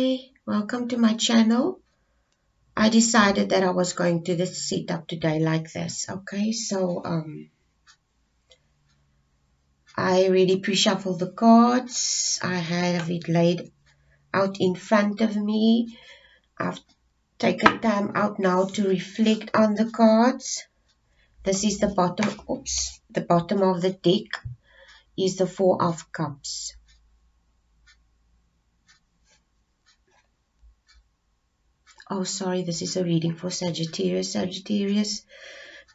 Hi, welcome to my channel. I decided that I was going to sit up today like this. Okay, so I really pre-shuffled the cards. I have it laid out in front of me. I've taken time out now to reflect on the cards. This is the bottom, the bottom of the deck is the Four of Cups. Oh, sorry, this is a reading for Sagittarius. Sagittarius,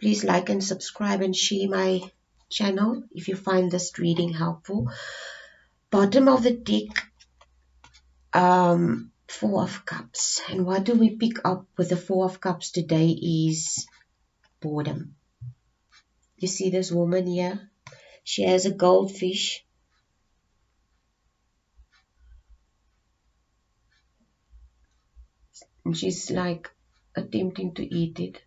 please like and subscribe and share my channel if you find this reading helpful. Bottom of the deck, Four of Cups. And what do we pick up with the Four of Cups today is boredom. You see this woman here? She has a goldfish. And she's like attempting to eat it.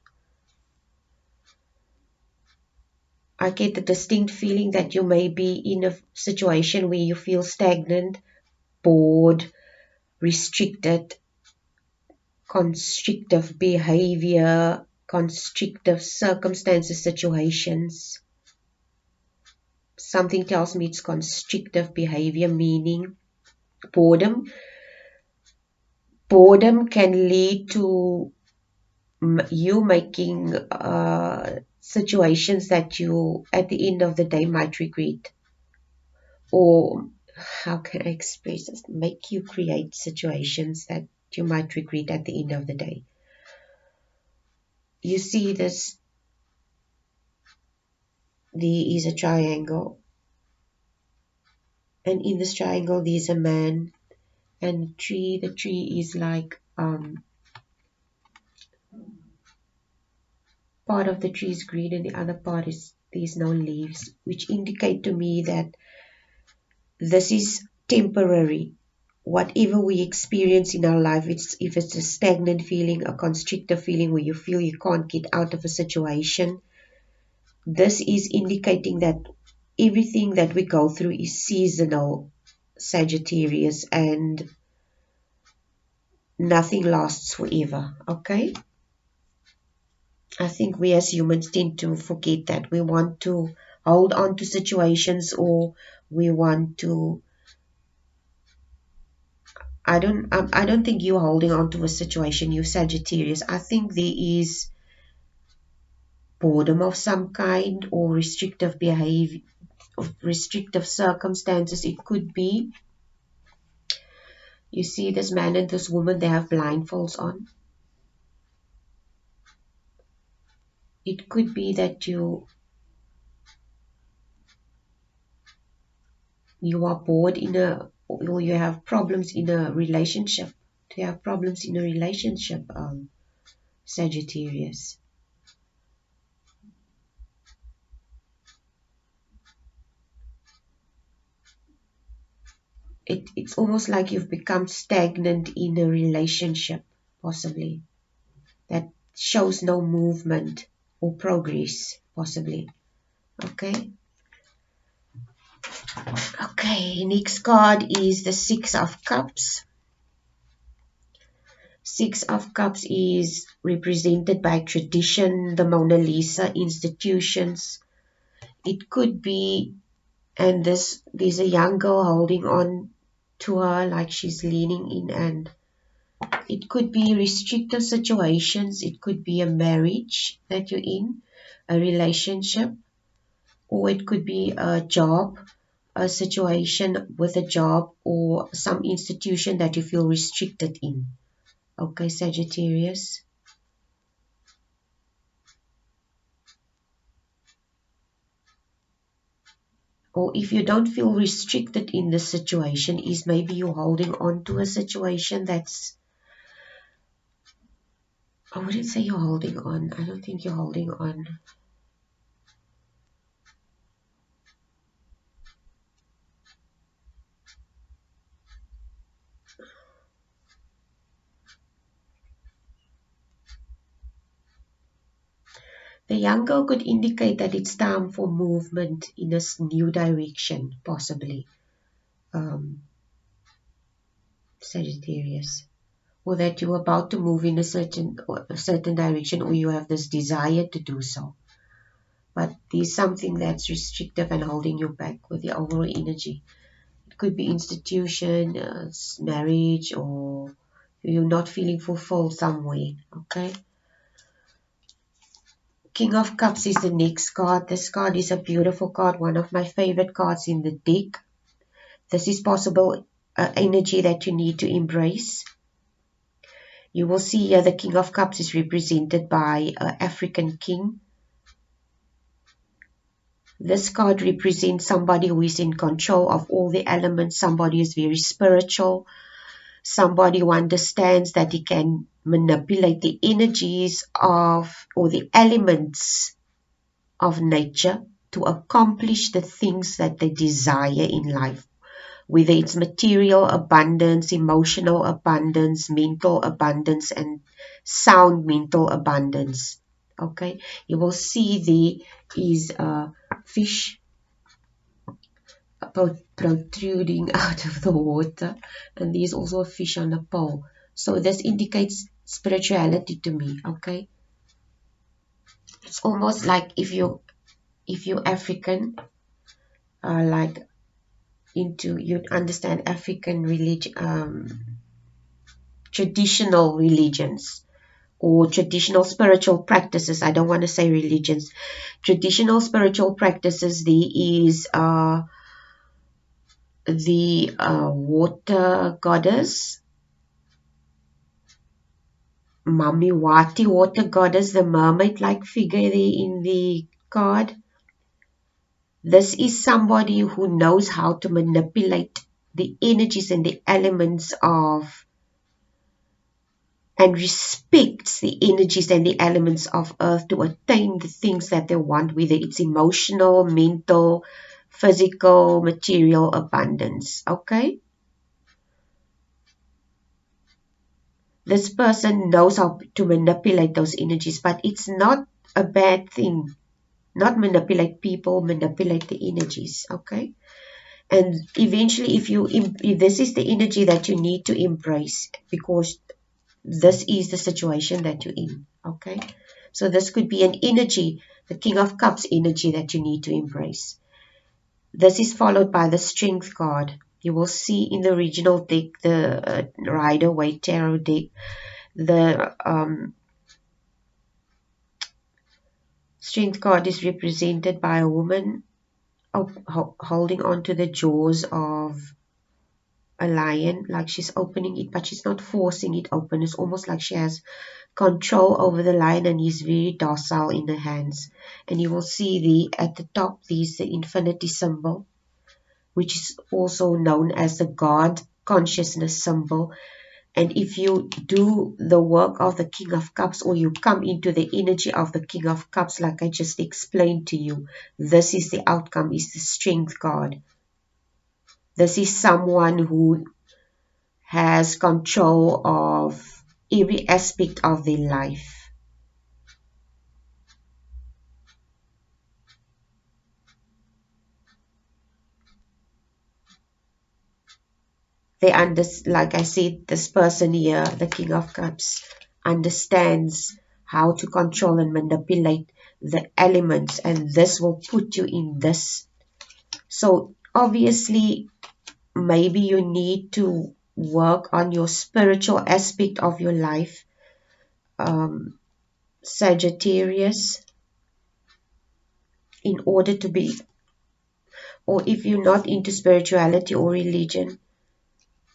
I get the distinct feeling that you may be in a situation where you feel stagnant, bored, restricted, constrictive behavior, constrictive circumstances, situations. Something tells me it's constrictive behavior, meaning boredom. Boredom can lead to you making situations that you, at the end of the day, might regret. Or, how can I express this? Make you create situations that you might regret at the end of the day. You see this, there is a triangle. And in this triangle, there's a man and a tree. The tree is like, part of the tree is green and the other part is, there's no leaves, which indicate to me that this is temporary. Whatever we experience in our life, if it's a stagnant feeling, a constrictive feeling where you feel you can't get out of a situation, this is indicating that everything that we go through is seasonal, Sagittarius, and nothing lasts forever, okay? I think we as humans tend to forget that. We want to hold on to situations, or we want to, I don't think you're holding on to a situation, you Sagittarius. I think there is boredom of some kind, or restrictive behavior, of restrictive circumstances. It could be, you see this man and this woman, they have blindfolds on. It could be that you are bored in a, or you have problems in a relationship. You have problems in a relationship, Sagittarius. It's almost like you've become stagnant in a relationship, possibly, that shows no movement or progress, possibly. Okay. Okay, next card is the Six of Cups. Six of Cups is represented by tradition, the Mona Lisa, institutions. It could be, and there's a young girl holding on to her like she's leaning in, and it could be restrictive situations. It could be a marriage that you're in, a relationship, or it could be a job, a situation with a job, or some institution that you feel restricted in. Okay, Sagittarius. Or if you don't feel restricted in this situation, is maybe you're holding on to a situation that's, I wouldn't say you're holding on. I don't think you're holding on. The young girl could indicate that it's time for movement in a new direction, possibly. Sagittarius. Or that you're about to move in a certain direction, or you have this desire to do so. But there's something that's restrictive and holding you back with the overall energy. It could be institution, marriage, or you're not feeling fulfilled somewhere. Okay. King of Cups is the next card. This card is a beautiful card, one of my favorite cards in the deck. This is possible energy that you need to embrace. You will see here the King of Cups is represented by an African king. This card represents somebody who is in control of all the elements. Somebody who is very spiritual. Somebody who understands that he can manipulate the energies of, or the elements of nature to accomplish the things that they desire in life. Whether it's material abundance, emotional abundance, mental abundance, and sound mental abundance. Okay, you will see there is a fish protruding out of the water, and there's also a fish on a pole. So this indicates spirituality to me. Okay, it's almost like if you're African, like you'd understand African religion, traditional religions, or traditional spiritual practices. I don't want to say religions. Traditional spiritual practices, there is the water goddess, Mamiwati water goddess, the mermaid-like figure there in the card. This is somebody who knows how to manipulate the energies and the elements of, and respects the energies and the elements of earth to attain the things that they want, whether it's emotional, mental, physical, material abundance. Okay? This person knows how to manipulate those energies, but it's not a bad thing. Not manipulate people, manipulate the energies. Okay? And eventually, if this is the energy that you need to embrace, because this is the situation that you're in. Okay, so this could be an energy, the King of Cups energy, that you need to embrace. This is followed by the Strength card. You will see in the original deck, the Rider-Waite Tarot deck, the Strength card is represented by a woman holding on to the jaws of a lion, like she's opening it, but she's not forcing it open. It's almost like she has control over the lion, and he's very docile in her hands. And you will see at the top, there's the infinity symbol, which is also known as the God consciousness symbol. And if you do the work of the King of Cups, or you come into the energy of the King of Cups, like I just explained to you, this is the outcome, is the Strength card. This is someone who has control of every aspect of their life. Like I said, this person here, the King of Cups, understands how to control and manipulate the elements, and this will put you in this. So obviously, maybe you need to work on your spiritual aspect of your life, Sagittarius, in order to be, or if you're not into spirituality or religion,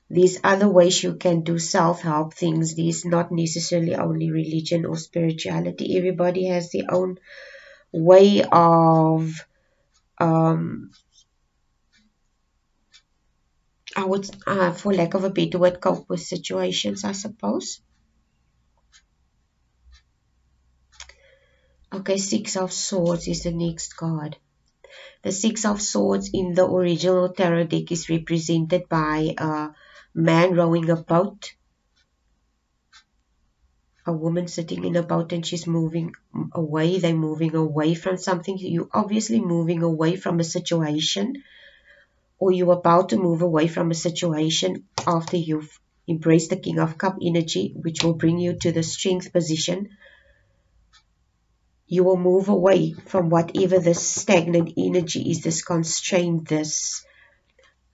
there's other ways you can do self-help things. There's not necessarily only religion or spirituality. Everybody has their own way of, I would, for lack of a better word, cope with situations, I suppose. Okay, Six of Swords is the next card. The Six of Swords in the original tarot deck is represented by a man rowing a boat, a woman sitting in a boat, and she's moving away. They're moving away from something. You're obviously moving away from a situation, or you're about to move away from a situation after you've embrace the King of Cup energy, which will bring you to the strength position. You will move away from whatever this stagnant energy is, this constraint, this.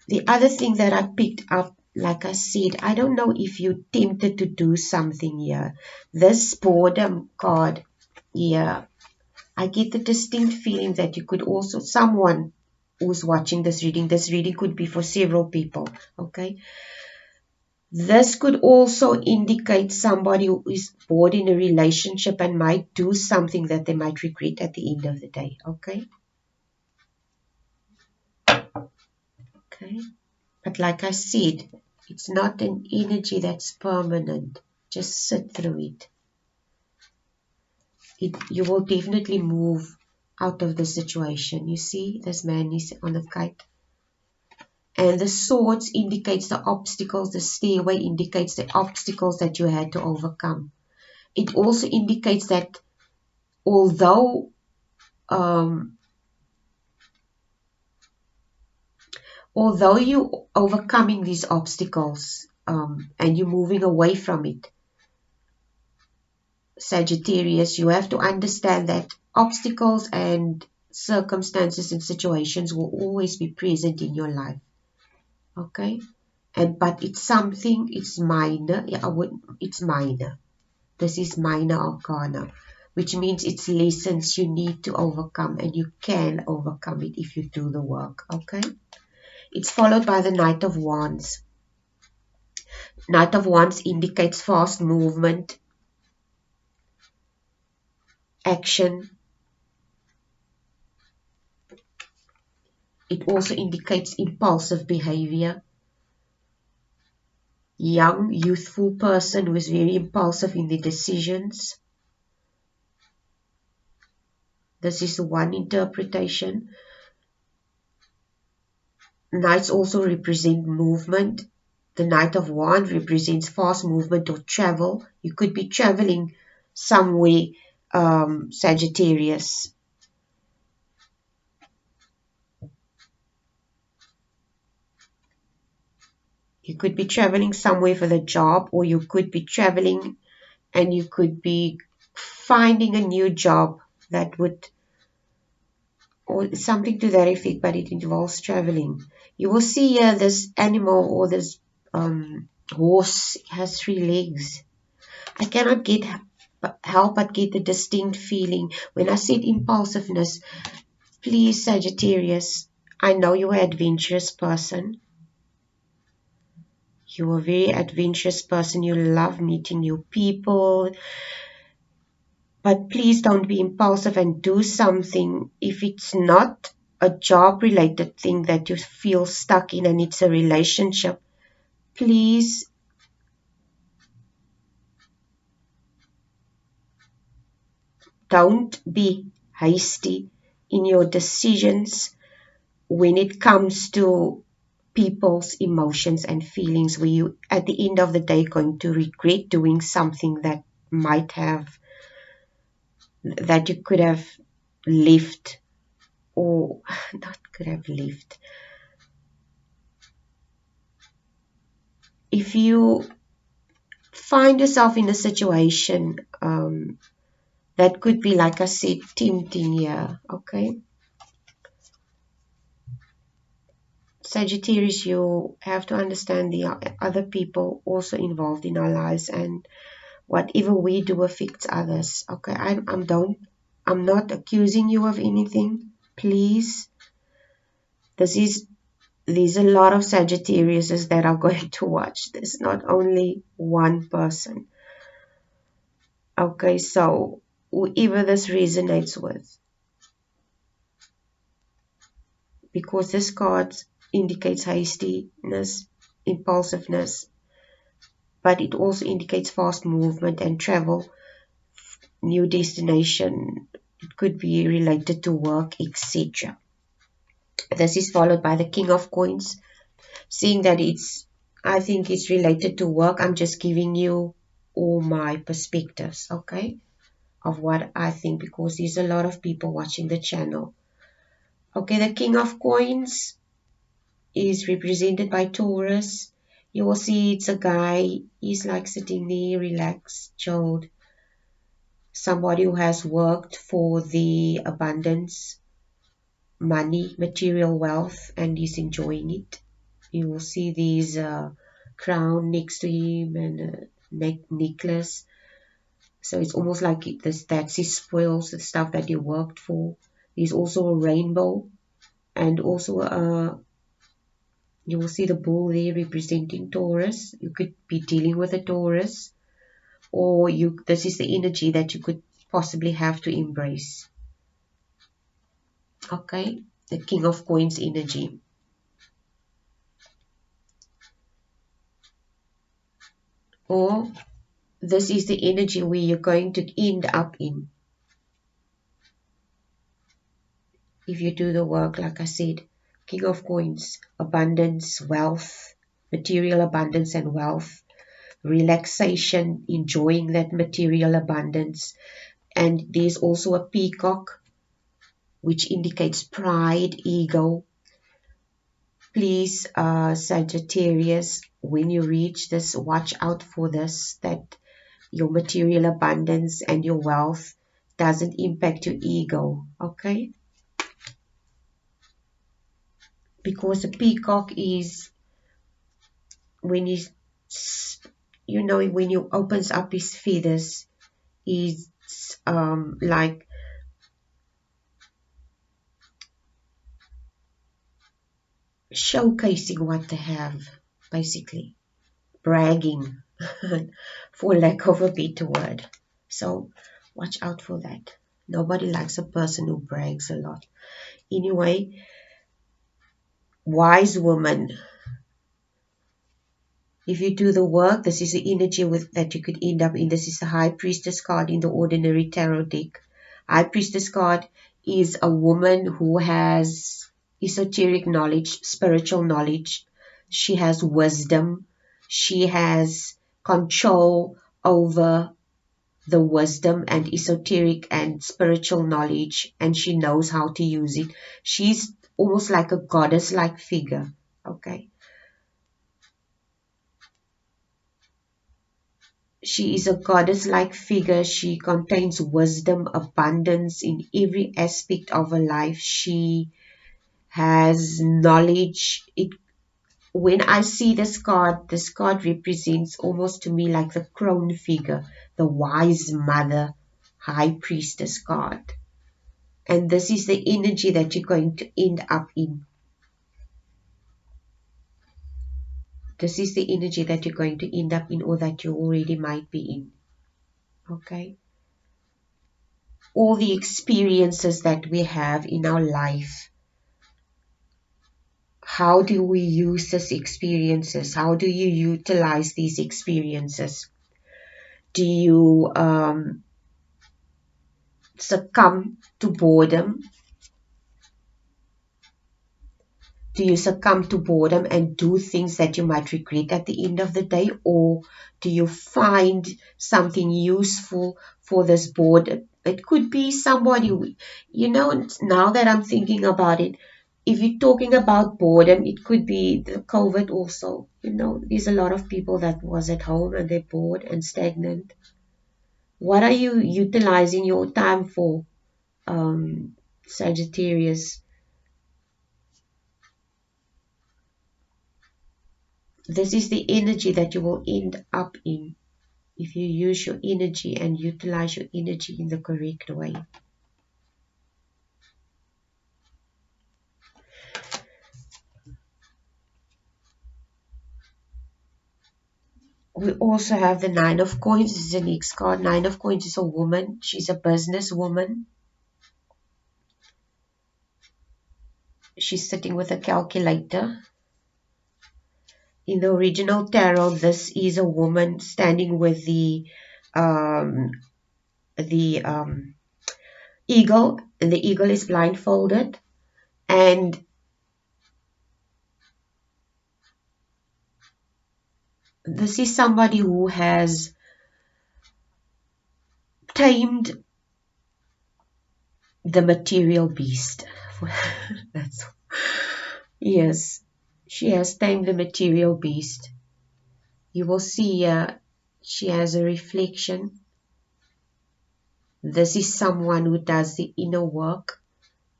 The other thing that I picked up, like I said, I don't know if you're tempted to do something here. This boredom card here, I get the distinct feeling that you could also, someone who's watching this reading could be for several people, okay? This could also indicate somebody who is bored in a relationship and might do something that they might regret at the end of the day, okay? Okay. But like I said, it's not an energy that's permanent. Just sit through it. You will definitely move out of the situation. You see, this man is on a kite. And the swords indicates the obstacles, the stairway indicates the obstacles that you had to overcome. It also indicates that although you're overcoming these obstacles and you're moving away from it, Sagittarius, you have to understand that obstacles and circumstances and situations will always be present in your life. Okay? But it's something, it's minor. It's minor. This is minor arcana, which means it's lessons you need to overcome, and you can overcome it if you do the work. Okay? It's followed by the Knight of Wands. Knight of Wands indicates fast movement, action. It also indicates impulsive behavior. Young, youthful person who is very impulsive in their decisions. This is one interpretation. Knights also represent movement. The Knight of Wands represents fast movement or travel. You could be traveling somewhere, Sagittarius. You could be traveling somewhere for the job, or you could be traveling and you could be finding a new job that would, or something to that effect, but it involves traveling. You will see here this animal or this horse has 3 legs. I cannot help but get the distinct feeling when I said impulsiveness. Please, Sagittarius, I know you're an adventurous person. You're a very adventurous person. You love meeting new people. But please don't be impulsive and do something if it's not a job-related thing that you feel stuck in and it's a relationship. Please don't be hasty in your decisions when it comes to people's emotions and feelings, where you at the end of the day going to regret doing something that you could have left, or not could have left. If you find yourself in a situation that could be, like I said, tempting here, okay? Sagittarius, you have to understand the other people also involved in our lives, and whatever we do affects others, okay? I'm not accusing you of anything, please. There's a lot of Sagittariuses that are going to watch this, not only one person. Okay, so whoever this resonates with, because this card indicates hastiness, impulsiveness, but it also indicates fast movement and travel, new destination. It could be related to work, etc. This is followed by the King of Coins. Seeing that I think it's related to work, I'm just giving you all my perspectives, okay, of what I think, because there's a lot of people watching the channel. Okay, the King of Coins is represented by Taurus. You will see it's a guy. He's like sitting there, relaxed, chilled. Somebody who has worked for the abundance, money, material wealth, and is enjoying it. You will see these crown next to him and a necklace. So it's almost like this, that's his spoils, the stuff that he worked for. There's also a rainbow, and also you will see the bull there representing Taurus. You could be dealing with a Taurus, or this is the energy that you could possibly have to embrace. Okay, the King of Coins energy. Or this is the energy where you're going to end up in if you do the work. Like I said, King of Coins, abundance, wealth, material abundance and wealth, relaxation, enjoying that material abundance. And there's also a peacock, which indicates pride, ego. Please, Sagittarius, when you reach this, watch out for this, that your material abundance and your wealth doesn't impact your ego, okay? Because a peacock is when when he opens up his feathers, is like showcasing what they have, basically bragging, for lack of a better word. So watch out for that. Nobody likes a person who brags a lot. Anyway, wise woman. If you do the work, this is the energy that you could end up in. This is the High Priestess card in the ordinary tarot deck. High Priestess card is a woman who has esoteric knowledge, spiritual knowledge. She has wisdom. She has control over the wisdom and esoteric and spiritual knowledge, and she knows how to use it. She's almost like a goddess-like figure. Okay. She is a goddess-like figure. She contains wisdom, abundance in every aspect of her life. She has knowledge. When I see this card represents almost to me like the crone figure, the wise mother, high priestess card. And this is the energy that you're going to end up in. This is the energy that you're going to end up in, or that you already might be in. Okay? All the experiences that we have in our life, how do we use these experiences? How do you utilize these experiences? Do you succumb to boredom? Do you succumb to boredom and do things that you might regret at the end of the day? Or do you find something useful for this boredom? It could be somebody, now that I'm thinking about it, if you're talking about boredom, it could be the COVID also. There's a lot of people that was at home and they're bored and stagnant. What are you utilizing your time for, Sagittarius? This is the energy that you will end up in if you use your energy and utilize your energy in the correct way. We also have the Nine of Coins. This is the next card. Nine of Coins is a woman. She's a business woman. She's sitting with a calculator. In the original tarot, this is a woman standing with the eagle, and the eagle is blindfolded, and this is somebody who has tamed the material beast. Yes, she has tamed the material beast. You will see she has a reflection. This is someone who does the inner work,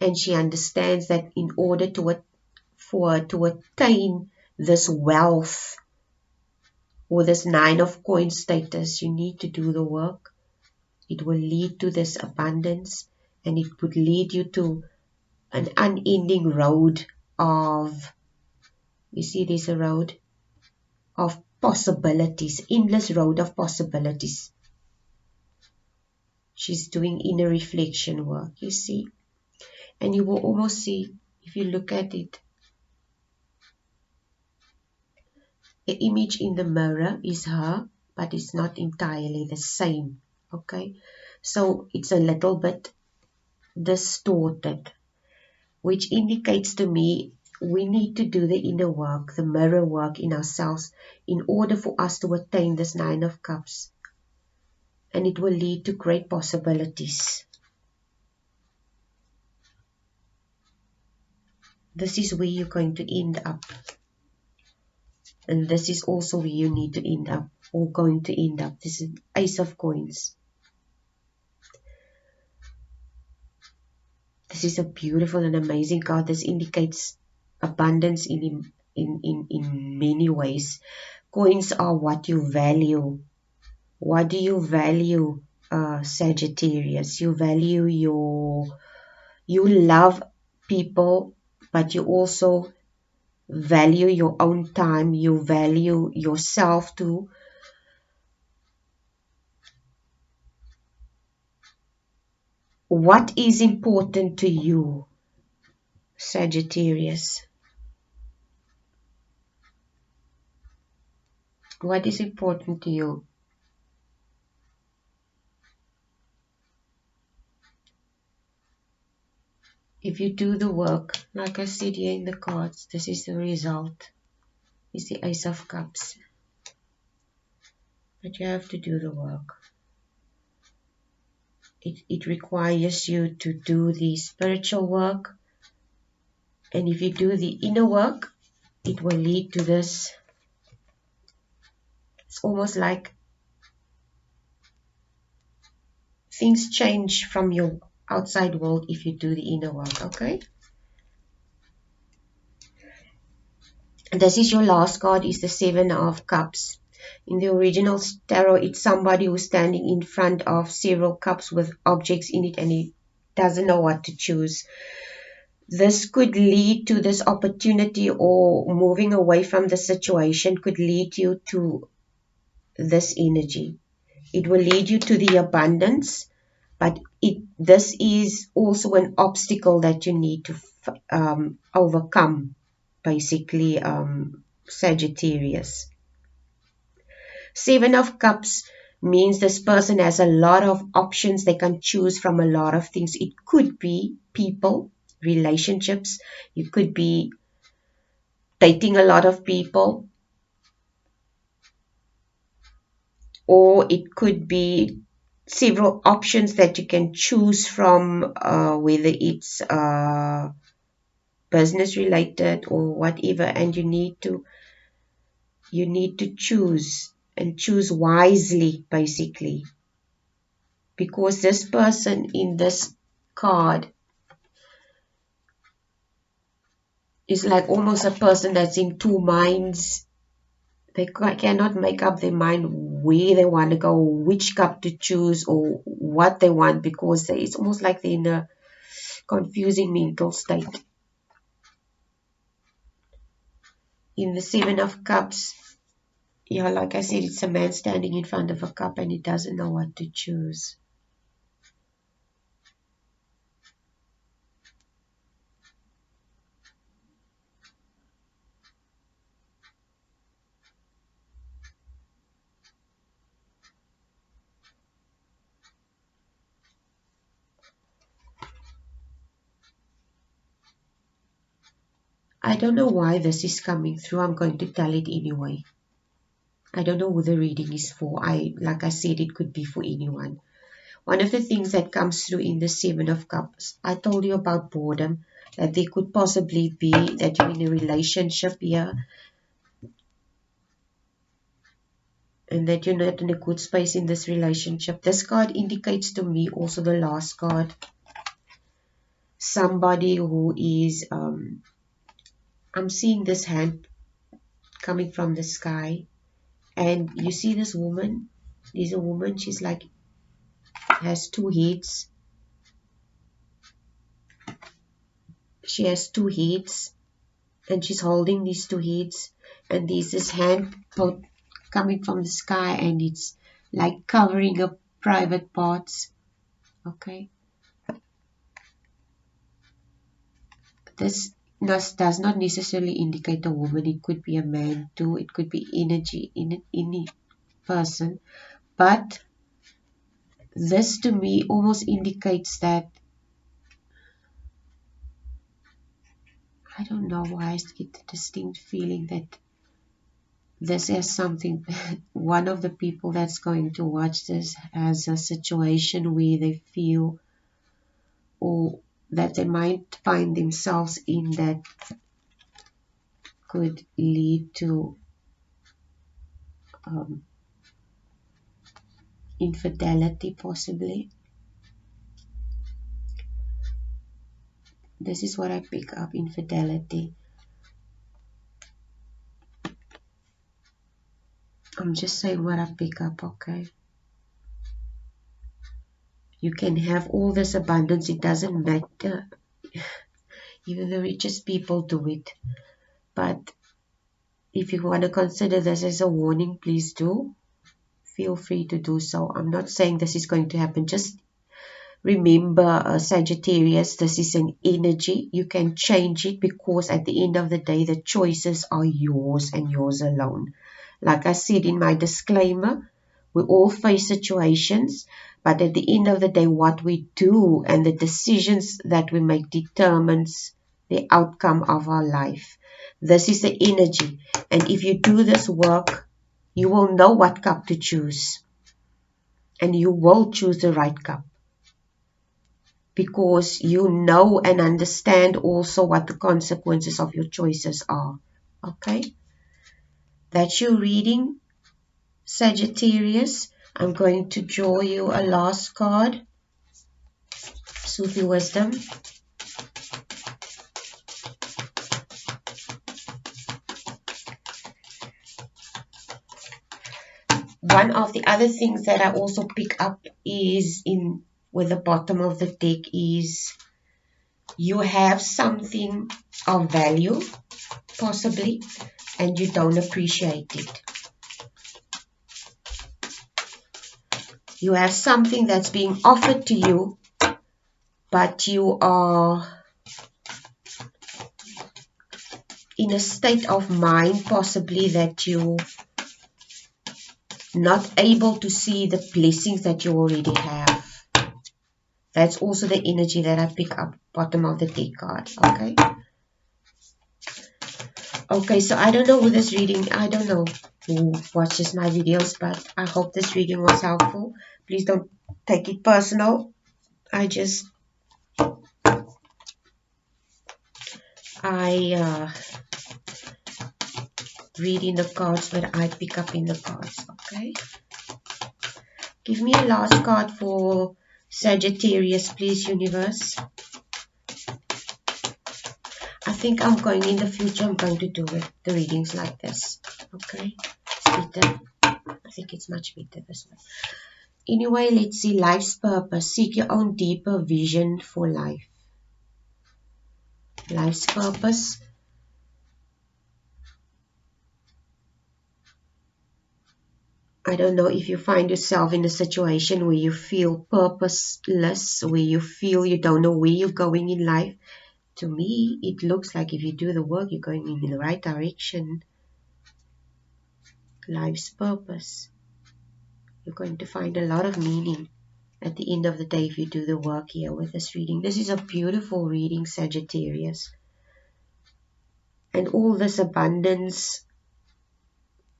and she understands that in order to attain this wealth or this 9 of coin status, you need to do the work. It will lead to this abundance, and it would lead you to an unending road of, you see there's a road of possibilities, endless road of possibilities. She's doing inner reflection work, you see. And you will almost see, if you look at it, the image in the mirror is her, but it's not entirely the same. Okay, so it's a little bit distorted, which indicates to me we need to do the inner work, the mirror work in ourselves, in order for us to attain this 9 of Cups. And it will lead to great possibilities. This is where you're going to end up. And this is also where you need to end up, or going to end up. This is Ace of Coins. This is a beautiful and amazing card. This indicates abundance in many ways. Coins are what you value. What do you value, Sagittarius? You value you love people, but you also value your own time. You value yourself too. What is important to you, Sagittarius? What is important to you? If you do the work, like I said here in the cards, this is the result. It's the Ace of Cups. But you have to do the work. It requires you to do the spiritual work. And if you do the inner work, it will lead to this. It's almost like things change from your outside world if you do the inner work, okay? And this is your last card, is the 7 of Cups. In the original tarot, it's somebody who's standing in front of several cups with objects in it, and he doesn't know what to choose. This could lead to this opportunity, or moving away from the situation could lead you to this energy. It will lead you to the abundance, but this is also an obstacle that you need to overcome, basically, Sagittarius. 7 of Cups means this person has a lot of options. They can choose from a lot of things. It could be people, relationships. You could be dating a lot of people. Or it could be several options that you can choose from, whether it's business related or whatever. And you need to choose, and choose wisely, basically. Because this person in this card is like almost a person that's in two minds. They cannot make up their mind where they want to go, which cup to choose, or what they want, because it's almost like they're in a confusing mental state. In the 7 of Cups, yeah, like I said, it's a man standing in front of a cup and he doesn't know what to choose. I don't know why this is coming through. I'm going to tell it anyway. I don't know who the reading is for. Like I said, it could be for anyone. One of the things that comes through in the 7 of Cups, I told you about boredom, that there could possibly be that you're in a relationship here. and that you're not in a good space in this relationship. This card indicates to me also the last card. Somebody who is, I'm seeing this hand coming from the sky, and you see this woman. There's a woman, she's like, has two heads. She has two heads, and she's holding these two heads, and there's this hand coming from the sky, and it's like covering up private parts. Okay, this does not necessarily indicate a woman. It could be a man too. It could be energy in any person, but this to me almost indicates that, I don't know why I get the distinct feeling that this is something, one of the people that's going to watch this has a situation where they feel, or that they might find themselves in, that could lead to infidelity possibly. This is what I pick up, infidelity. I'm just saying what I pick up, okay? You can have all this abundance, it doesn't matter. Even the richest people do it. But if you want to consider this as a warning, please do. Feel free to do so. I'm not saying this is going to happen. Just remember, Sagittarius, this is an energy. You can change it, because at the end of the day, the choices are yours and yours alone. Like I said in my disclaimer, we all face situations, but at the end of the day, what we do and the decisions that we make determines the outcome of our life. This is the energy. And if you do this work, you will know what cup to choose. And you will choose the right cup. Because you know and understand also what the consequences of your choices are. Okay? That's your reading, Sagittarius. I'm going to draw you a last card. Sufi Wisdom. One of the other things that I also pick up is with the bottom of the deck is you have something of value, possibly, and you don't appreciate it. You have something that's being offered to you, but you are in a state of mind, possibly, that you not able to see the blessings that you already have. That's also the energy that I pick up, bottom of the deck card, okay? Okay, so I don't know who this reading, I don't know who watches my videos, but I hope this reading was helpful. Please don't take it personal. I read in the cards what I pick up in the cards, okay? Give me a last card for Sagittarius, please, universe. I think I'm going, in the future, I'm going to do the readings like this, okay? It's better. I think it's much better this way. Anyway, let's see, life's purpose. Seek your own deeper vision for life. Life's purpose. I don't know if you find yourself in a situation where you feel purposeless, where you feel you don't know where you're going in life. To me, it looks like if you do the work, you're going in the right direction. Life's purpose. You're going to find a lot of meaning at the end of the day if you do the work here with this reading. This is a beautiful reading, Sagittarius. And all this abundance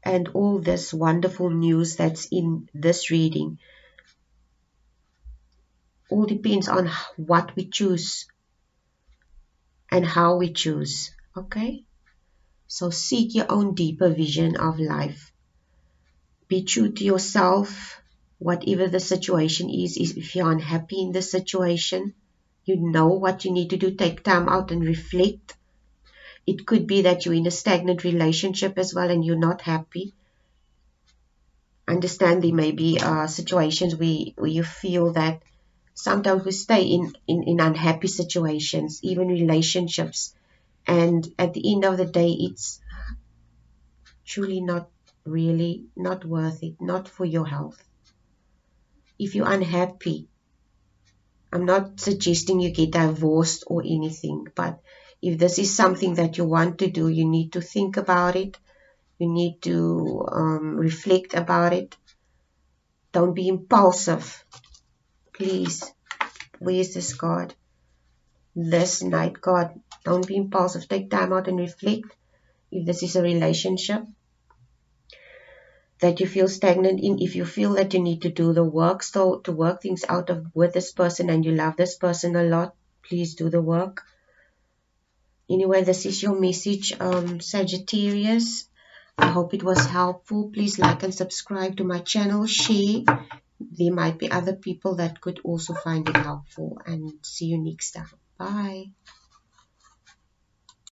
and all this wonderful news that's in this reading all depends on what we choose and how we choose, okay? So seek your own deeper vision of life. Be true to yourself. Whatever the situation is if you're unhappy in the situation, you know what you need to do. Take time out and reflect. It could be that you're in a stagnant relationship as well and you're not happy. Understand there may be situations where you feel that sometimes we stay in unhappy situations, even relationships, and at the end of the day it's truly not really not worth it, not for your health. If you're unhappy, I'm not suggesting you get divorced or anything, but if this is something that you want to do, you need to think about it. You need to reflect about it. Don't be impulsive. Please. Where's this card? This Knight card. Don't be impulsive. Take time out and reflect. If this is a relationship that you feel stagnant in, if you feel that you need to do the work still to work things out with this person and you love this person a lot, please do the work. Anyway, this is your message, Sagittarius. I hope it was helpful. Please like and subscribe to my channel. Share. There might be other people that could also find it helpful. And see you next time. Bye.